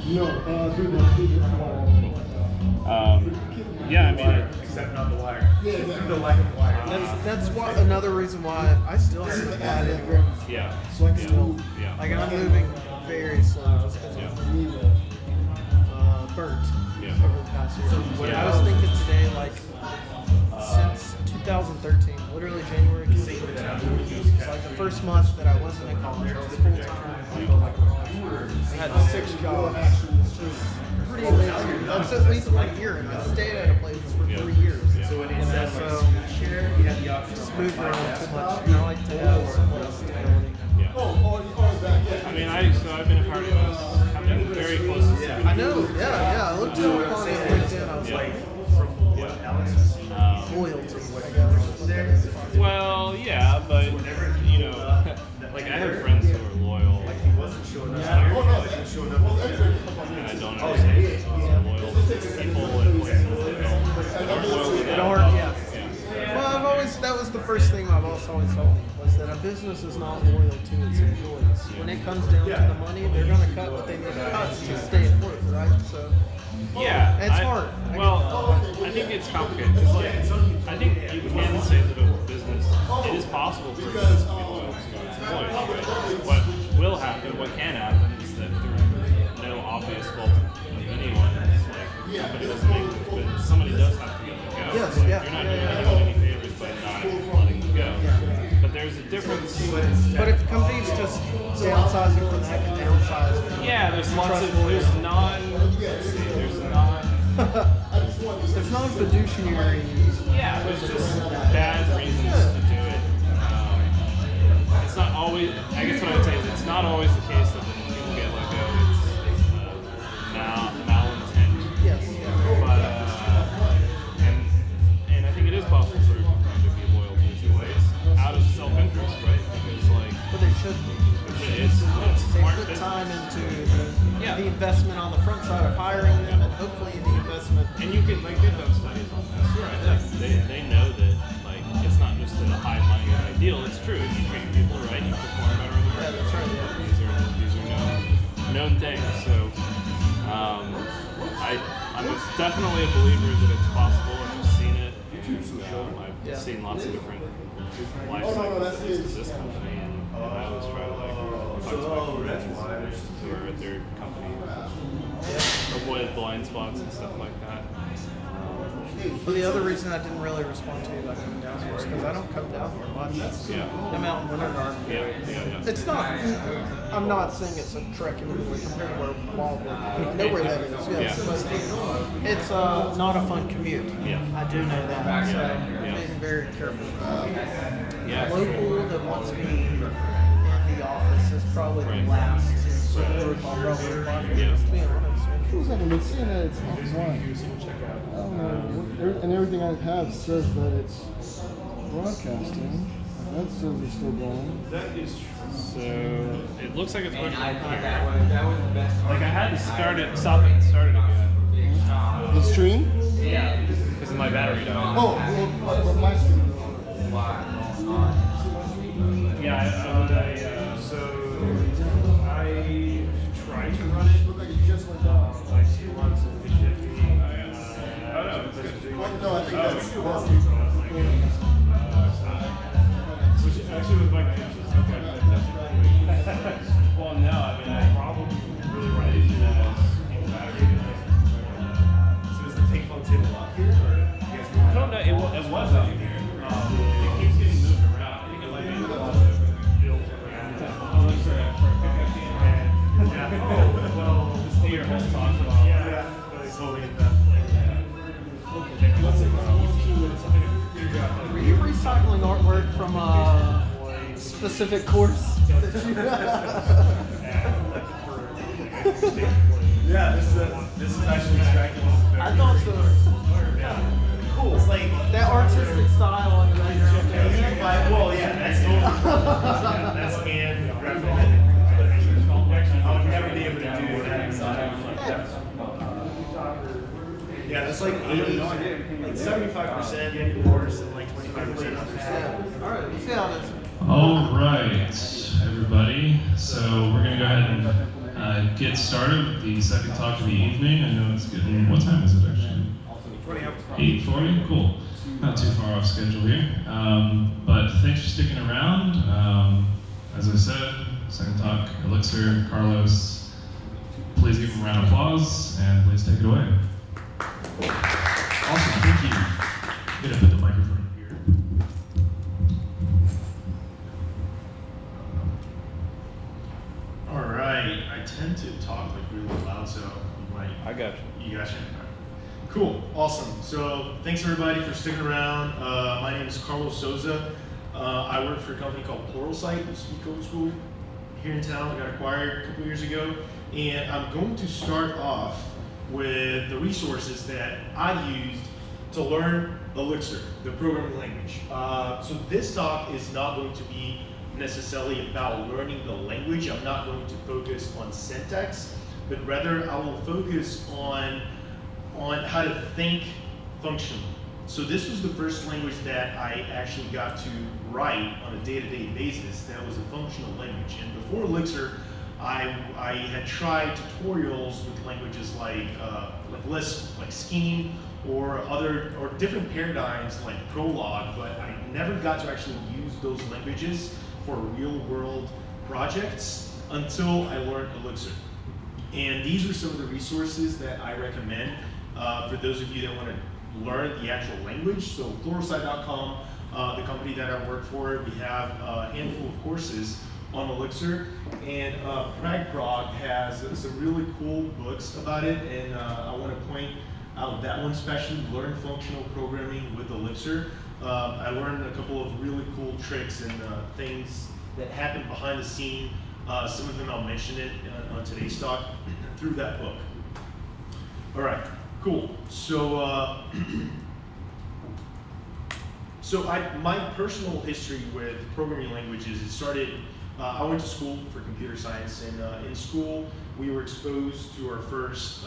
No, yeah, I mean, except not the wire. Yeah, the lack of wire. That's another reason why I still haven't added. yeah. So I can still, Yeah. like, I'm moving very slow just because I'm burnt over the past year. So I was thinking today, like, since 2013, literally January to September, it's like the first month that I wasn't in college. I was full-time. I had 6 jobs. It was pretty amazing. That's at least like a year. I stayed at a place for 3 years. So when it's that So share, you have the option just moved around too much. And I like to have some more stability. I mean, I've been a part of this. I've been very close to it. I know, yeah. I looked up on LinkedIn. I was like, loyalty, I guess. Well, yeah, but, you know, like I have friends who are loyal. Like he wasn't showing up. And I don't understand loyal people in places that aren't loyal to them. Yeah. Well, that was the first thing my boss always told me, was that a business is not loyal to its employees. When it comes down to the money, they're going to cut what they need to cut to stay afloat, right? So, yeah, it's hard. I think it's complicated. Because, like, I think you can say that a business, it is possible for a business to be loyal to its employees. Right? What will happen, what can happen, is that through no obvious fault of anyone, it's like the company doesn't make it, but somebody does have to get let go. Yes, like, yeah. You're not doing anyone any favors by not letting them go. But there's a difference. But if the company's just downsizing for the heck of downsizing. Yeah, there's lots of, there's non-fiduciary. Yeah, there's just bad reasons to do it. It's not always, I guess what I would say is it's not always the case that when people get let go, it's malintent. Yes. But, and I think it is possible for a company to be loyal to its employees out of self-interest, right? Because, like, But they should be. it's They smart put business. time into the investment on the front side of hiring them, and hopefully the investment. And you can, like, they've done studies on this, right? Like, they know that, like, it's not just a high money ideal. It's true. If you treat people right, you perform better in the market. Yeah, that's right. Yeah. These are known things. So, I'm definitely a believer that it's possible. I've seen it. And, I've seen lots of different life cycles of this company, and I always try to, like, talk to my friends who are at their company, avoid blind spots and stuff like that. But the other reason I didn't really respond to you about coming down here is because I don't come down here much. I'm out in Winter Garden. Yeah. It's not. I'm not saying it's a trek anywhere compared to where Wildwood. I know where that is. Yes, but it's not a fun commute. Yeah. I do know that. So I'm being very careful. Yeah. Local that wants me in the office is probably the last group I'll probably apply for. Just to be honest. I've been seeing that it's offline. I don't know. And everything I have says that it's broadcasting. That says it's still going. That is true. So it looks like it's working here. Like I had to stop it and start it again. The stream? Yeah. Because my battery died. Oh, well, my stream. Yeah, I tried to run it. Like 2 months of the shift. Oh no, it's good. No, I think that's Which actually was my intentions. Okay. Well, no, I mean, I probably really run into that as battery. So is the ping pong table up here? Or I don't know. It was out here. It keeps getting moved around. I think it might be built around. Oh, that's right. Oh, well, this theater has talked about. Yeah. Totally get that. Were you recycling artwork from a specific course? Yeah, this is actually extracted. I thought so. Cool. It's like That artistic style on the background. well, yeah, that's that's hand graphic. I would never be able to do that. Yeah, that's like 75% course and like 25% others. Yeah. All right, let's see how this. All right, everybody. So we're going to go ahead and get started with the second talk of the evening. I know it's getting, what time is it actually? 8:40? Cool. Not too far off schedule here. But thanks for sticking around. As I said, second talk, Elixir, Carlos. Please give him a round of applause, and please take it away. Awesome, thank you. I'm gonna put the microphone here. All right, I tend to talk like really loud, so you might. I got you. You got you? Cool, awesome. So thanks everybody for sticking around. My name is Carlos Souza. I work for a company called Pluralsight, the Speak Code School here in town. I got acquired a couple years ago. And I'm going to start off with the resources that I used to learn Elixir, the programming language. So this talk is not going to be necessarily about learning the language. I'm not going to focus on syntax, but rather I will focus on how to think functionally. So this was the first language that I actually got to write on a day-to-day basis that was a functional language. And before Elixir, I had tried tutorials with languages like Lisp, like Scheme, or different paradigms like Prolog, but I never got to actually use those languages for real-world projects until I learned Elixir. And these are some of the resources that I recommend for those of you that want to learn the actual language. So Pluralsight.com, the company that I work for, we have a handful of courses on Elixir, and PragProg has some really cool books about it, and I want to point out that one especially, Learn Functional Programming with Elixir. I learned a couple of really cool tricks and things that happen behind the scene. Some of them I'll mention it on today's talk through that book. All right, cool. So, my personal history with programming languages, it started, I went to school for computer science, and in school we were exposed to our first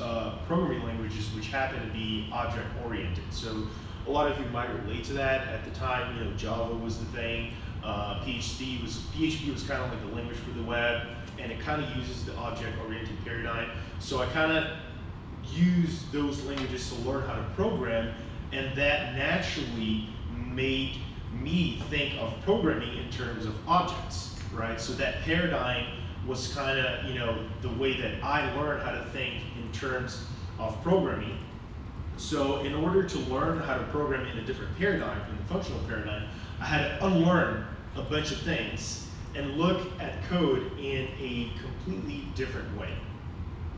programming languages, which happened to be object-oriented. So a lot of you might relate to that. At the time, you know, Java was the thing. PHP was kind of like a language for the web, and it kind of uses the object-oriented paradigm. So I kind of used those languages to learn how to program, and that naturally made me think of programming in terms of objects, right? So that paradigm was kind of, you know, the way that I learned how to think in terms of programming. So in order to learn how to program in a different paradigm, in the functional paradigm, I had to unlearn a bunch of things and look at code in a completely different way.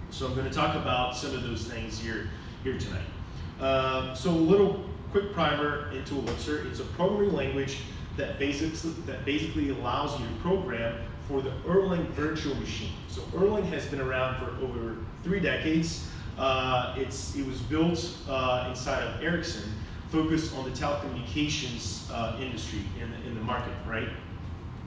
So I'm going to talk about some of those things here tonight. So a little quick primer into Elixir. It's a programming language that basically allows you to program for the Erlang virtual machine. So Erlang has been around for over 3 decades. It was built inside of Ericsson, focused on the telecommunications industry in the market, right?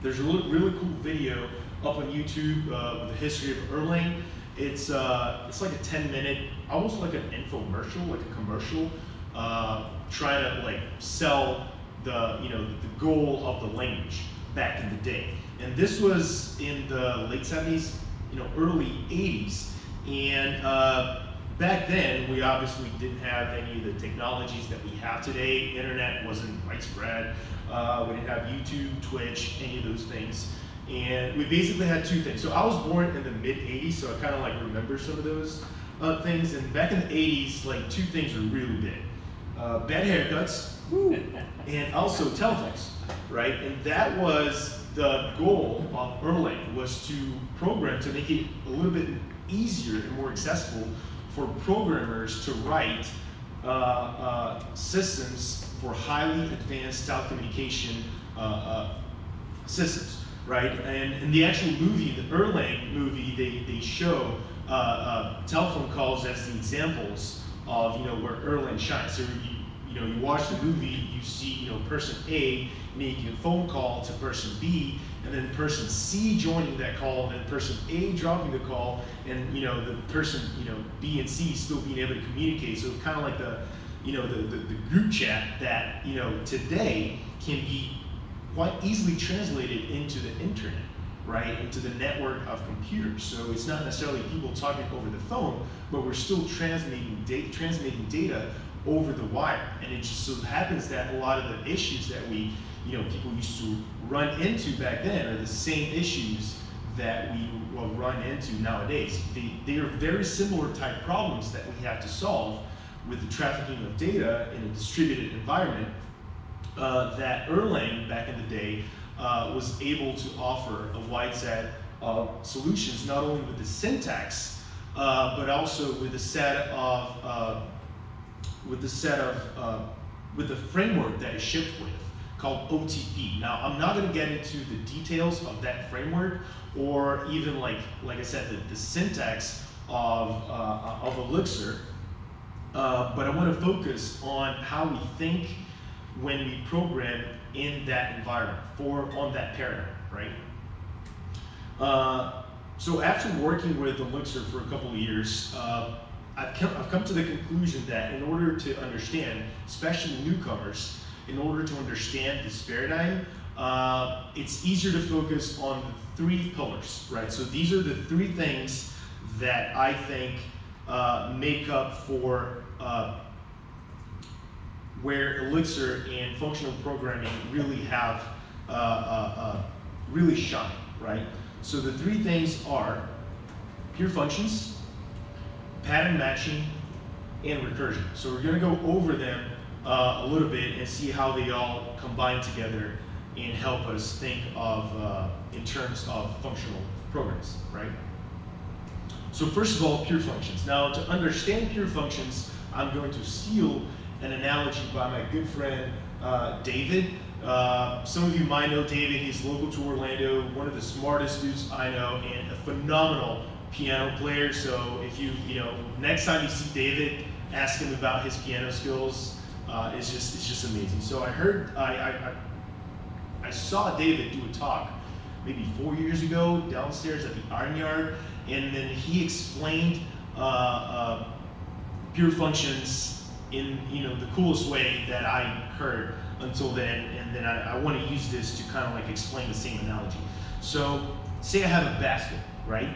There's a really cool video up on YouTube with the history of Erlang. It's like a 10-minute, almost like an infomercial, like a commercial, trying to like sell the goal of the language back in the day. And this was in the late 70s, early 80s, and back then we obviously didn't have any of the technologies that we have today. Internet wasn't widespread. We didn't have YouTube, Twitch, any of those things. And we basically had 2 things. So I was born in the mid-80s, so I kind of like remember some of those things. And back in the 80s, like 2 things were really big. Bad haircuts, and also telephones, right? And that was the goal of Erlang, was to program to make it a little bit easier and more accessible for programmers to write systems for highly advanced telecommunication systems, right? And in the actual movie, the Erlang movie, they show telephone calls as the examples of where Erlang shines. So you watch the movie, you see person A making a phone call to person B, and then person C joining that call, and then person A dropping the call, and the person B and C still being able to communicate. So kind of like the the group chat that today can be quite easily translated into the internet, right, into the network of computers. So it's not necessarily people talking over the phone, but we're still transmitting data over the wire. And it just so happens that a lot of the issues that people used to run into back then are the same issues that we will run into nowadays. They are very similar type problems that we have to solve with the trafficking of data in a distributed environment that Erlang back in the day was able to offer a wide set of solutions, not only with the syntax, but also with the set of with the framework that is shipped with, called OTP. Now, I'm not going to get into the details of that framework, or even like I said, the syntax of Elixir, but I want to focus on how we think when we program in that environment, on that paradigm, right? So after working with Elixir for a couple of years, I've come to the conclusion that in order to understand, especially newcomers, in order to understand this paradigm, it's easier to focus on the 3 pillars, right? So these are the 3 things that I think make up for where Elixir and functional programming really have really shine, right? So the 3 things are pure functions, pattern matching, and recursion. So we're going to go over them a little bit and see how they all combine together and help us think of in terms of functional programs, right? So first of all, pure functions. Now, to understand pure functions, I'm going to steal an analogy by my good friend David. Some of you might know David. He's local to Orlando, one of the smartest dudes I know, and a phenomenal piano player. So if you next time you see David, ask him about his piano skills. It's just amazing. So I saw David do a talk maybe 4 years ago downstairs at the Iron Yard, and then he explained pure functions in the coolest way that I heard until then, and then I want to use this to kind of like explain the same analogy. So say I have a basket, right?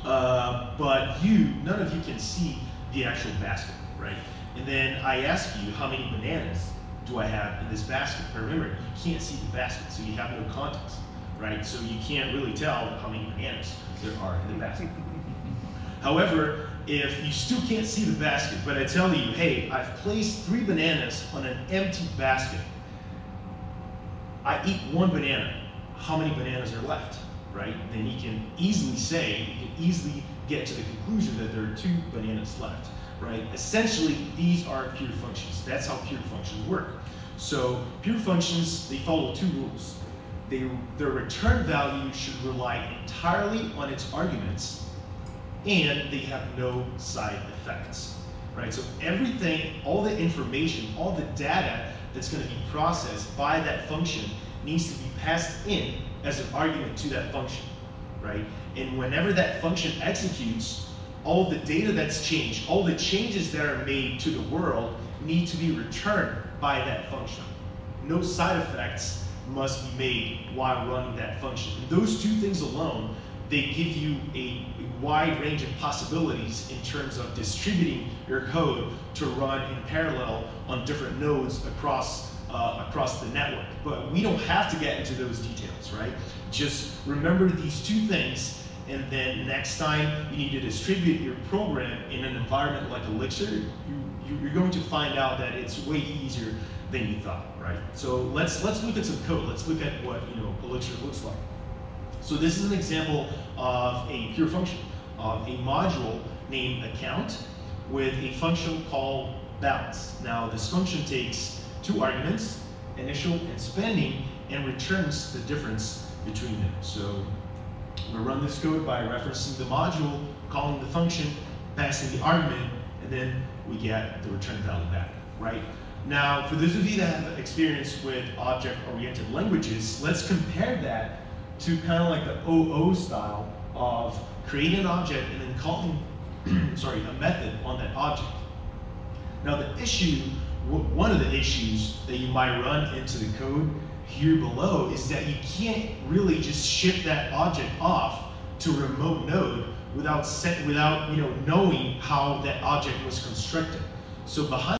But none of you can see the actual basket, right? And then I ask you, how many bananas do I have in this basket? But remember, you can't see the basket, so you have no context, right? So you can't really tell how many bananas there are in the basket. However, if you still can't see the basket, but I tell you, hey, I've placed 3 bananas on an empty basket. I eat 1 banana. How many bananas are left, right? Then you can easily get to the conclusion that there are 2 bananas left, right? Essentially, these are pure functions. That's how pure functions work. So pure functions, they follow 2 rules. Their return value should rely entirely on its arguments, and they have no side effects, right? So everything, all the information, all the data that's going to be processed by that function needs to be passed in as an argument to that function, right? And whenever that function executes, all the data that's changed, all the changes that are made to the world need to be returned by that function. No side effects must be made while running that function. And those 2 things alone, they give you a wide range of possibilities in terms of distributing your code to run in parallel on different nodes across the network. But we don't have to get into those details, right? Just remember these 2 things, and then next time you need to distribute your program in an environment like Elixir, you're going to find out that it's way easier than you thought, right? So let's look at some code. Let's look at what Elixir looks like. So this is an example of a pure function, of a module named account with a function called balance. Now this function takes 2 arguments, initial and spending, and returns the difference between them. So we run this code by referencing the module, calling the function, passing the argument, and then we get the return value back, right? Now, for those of you that have experience with object-oriented languages, let's compare that to kind of like the OO style of creating an object and then calling a method on that object. Now the issue, one of the issues that you might run into the code here below is that you can't really just ship that object off to a remote node without knowing how that object was constructed. So behind